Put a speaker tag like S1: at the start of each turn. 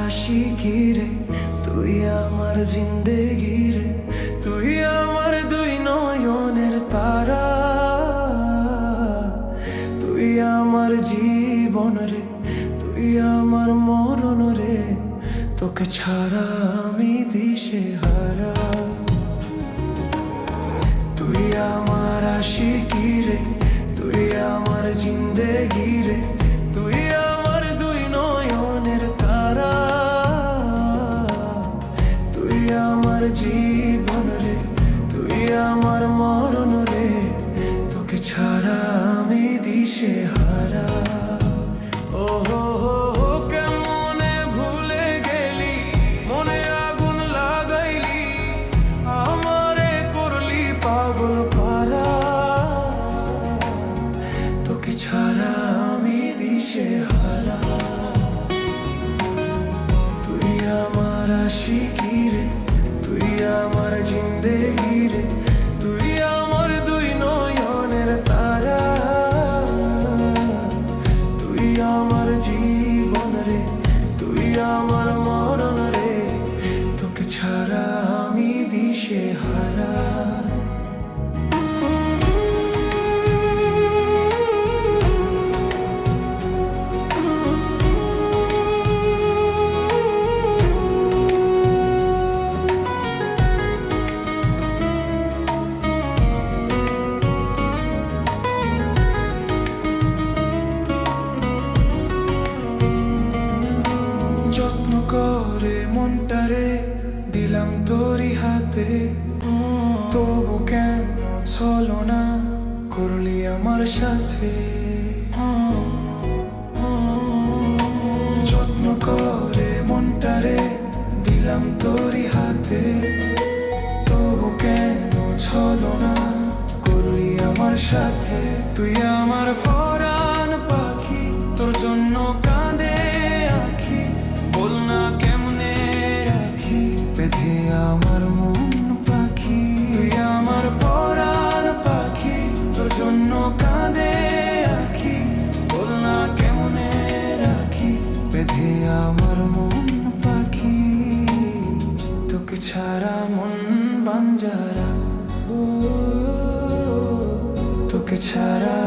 S1: আশিকি রে, তুই আমার জিন্দেগি রে, তুই আমার দুই নয়নের তারা, তুই আমার জীবন রে, তুই আমার মরণ রে, তোকে ছাড়া আমি দিশেহারা। তুই আমার আশিকি রে, তুই আমার জিন্দেগি রে, তুই আমার দুই নয়নের তারা, তুই আমার জীবন রে, তুই আমার মরণ রে, তোকে ছাড়া আমি দিশেহারা। ও হো হো হো, কেমনে ভুলে গেলি, মনে আগুন লাগাইলি, আমারে করলি পাগল পারা, তোকে ছাড়া আমি দিশেহারা। তুই আমার আশিকি রে, তুই আমার জিন্দেগি রে, তুই আমার দুই নয়নের তারা, তুই আমার জীবন রে, তুই আমার মরণ রে, তোকে ছাড়া আমি দিশেহারা। যত্ন করে মনটারে দিলাম তোরই হাতে, তবু কেন ছলনা করলি আমার সাথে। যত্ন করে মনটারে দিলাম তোরই হাতে, তবু কেন ছলনা করলি আমার সাথে। তুই আমার পরাণ পাখি, তোর জন্য কাঁদে আঁখি, বল না কেমনে রাখি বেঁধে আমার মন পাখি। তুই আমার পরাণ পাখি, তোর জন্য কাঁদে আঁখি, বল না কেমনে রাখি বেঁধে আমার মন পাখি। তোকে ছাড়া মন বাঞ্জারা, তোকে ছাড়া